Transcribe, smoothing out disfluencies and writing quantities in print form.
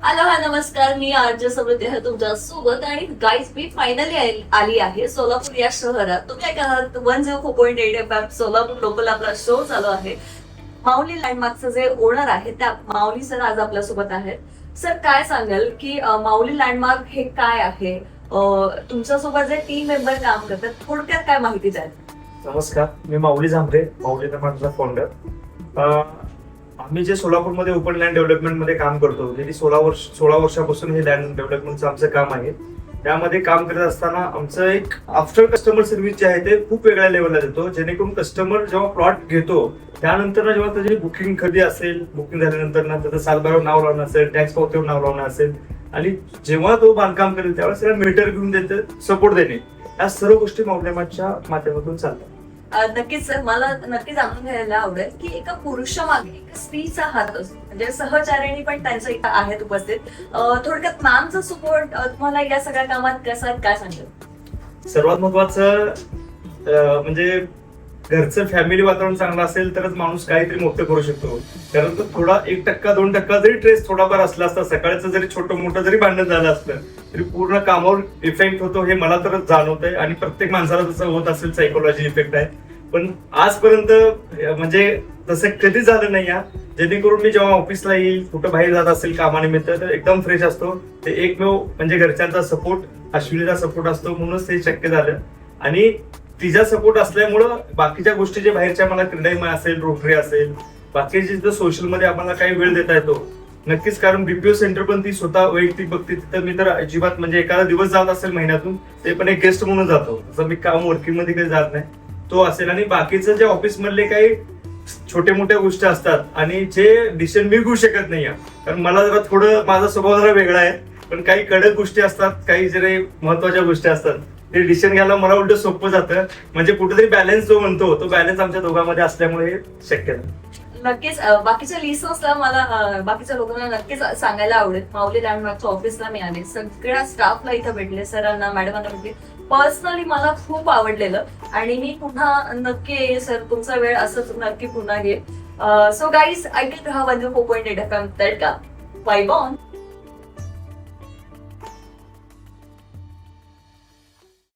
Hello हा नमस्कार, मी RJ समृद्धी आहे तुमच्या सोबत. आणि गाईज मी फायनली आली आहे सोलापूर या शहरात. तुम्ही ऐका 104.8 FM सोलापूर लोकल आपला शो चालू आहे. माऊली लँडमार्कचं जे ओनर आहे त्या माऊली सर आज आपल्या सोबत आहेत. सर काय सांगाल की माऊली लँडमार्क हे काय आहे, तुमच्यासोबत जे टीम मेंबर काम करतात थोडक्यात काय माहिती द्याल? नमस्कार, मी माऊली झांबरे, माऊली लँडमार्कचा फाउंडर. आम्ही जे सोलापूरमध्ये ओपन लँड डेव्हलपमेंट मध्ये काम करतो, गेली 16 वर्षापासून हे लँड डेव्हलपमेंटचं आमचं काम आहे. त्यामध्ये काम करत असताना आमचं एक आफ्टर कस्टमर सर्व्हिस जे आहे ते खूप वेगळ्या लेवलला देतो, जेणेकरून कस्टमर जेव्हा प्लॉट घेतो त्यानंतर जेव्हा त्याची बुकिंग कधी असेल, बुकिंग झाल्यानंतर ना त्याचं सातबारावर नाव लावणं असेल, टॅक्स पावतीवर नाव लावणं असेल, आणि जेव्हा तो बांधकाम करेल त्यावेळेस त्याला मीटर घेऊन देते, सपोर्ट देणे, या सर्व गोष्टी माऊलीच्या माध्यमातून चालतात. नक्कीच सर, मला नक्की जाणून घ्यायला आवडेल की एका पुरुषामागे एका स्त्रीचा हात असतो, म्हणजे सहचारिणी पण त्यांच्या इथं आहेत उपस्थित. थोडक्यात मॅमचा सपोर्ट तुम्हाला या सगळ्या कामात कसा काय सांगेल? सर्वात महत्वाचं म्हणजे घरचं फॅमिली वातावरण चांगलं असेल तरच माणूस काहीतरी मोठं करू शकतो. कारण तो थोडा 1% 2% जरी ट्रेस थोडाफार असला असता, सकाळचं जरी छोटं मोठं जरी भांडण झालं असतं तरी पूर्ण कामावर इफेक्ट होतो, हे मला तर जाणवत आहे. आणि प्रत्येक माणसाला तसं होत असेल, सायकोलॉजी इफेक्ट आहे. पण आजपर्यंत म्हणजे तसं कधीच झालं नाही या, जेणेकरून मी जेव्हा ऑफिसला येईल, कुठं बाहेर जात असेल कामानिमित्त, तर एकदम फ्रेश असतो. ते एकमेव म्हणजे घरच्यांचा सपोर्ट, अश्विनीचा सपोर्ट असतो, म्हणूनच ते शक्य झालं. आणि तिचा सपोर्ट असल्यामुळं बाकीच्या गोष्टी जे बाहेरच्या मला क्रीडाईमय असेल, रोटरी असेल, बाकीचे सोशल मध्ये आम्हाला काही वेळ देता येतो नक्कीच. कारण बीपीओ सेंटर पण ती स्वतः वैयक्तिक बघते, तिथं मी तर अजिबात म्हणजे एखादा दिवस जात असेल महिन्यातून, ते पण एक गेस्ट म्हणून जातो. जसं मी काम वर्किंग मध्ये काही जात नाही, तो असेल. आणि बाकीचं जे ऑफिस मधले काही छोट्या मोठ्या गोष्टी असतात आणि जे डिसिजन मी घेऊ शकत नाही, कारण मला जरा थोडं माझा स्वभाव जरा वेगळा आहे. पण काही कडक गोष्टी असतात, काही जरा महत्वाच्या गोष्टी असतात, ते डिसिजन घ्यायला मला उलट सोपं जातं. म्हणजे कुठेतरी बॅलन्स जो म्हणतो तो बॅलन्स आमच्या दोघांमध्ये असल्यामुळे शक्य आहे. नक्कीच बाकीच्या लिस्टर्सला मला बाकीच्या लोकांना नक्कीच सांगायला आवडेल, माऊली लँडमार्कच्या ऑफिसला मी आले, सगळ्या स्टाफला इथं भेटले, सरांना मॅडमांना भेटले. पर्सनली मला खूप आवडलेलं आणि मी पुन्हा नक्की येईल सर, तुमचा वेळ असंच नक्की पुन्हा घेईल. सो गाईज, ऐकत राहा 104.8 FM. Bye bye.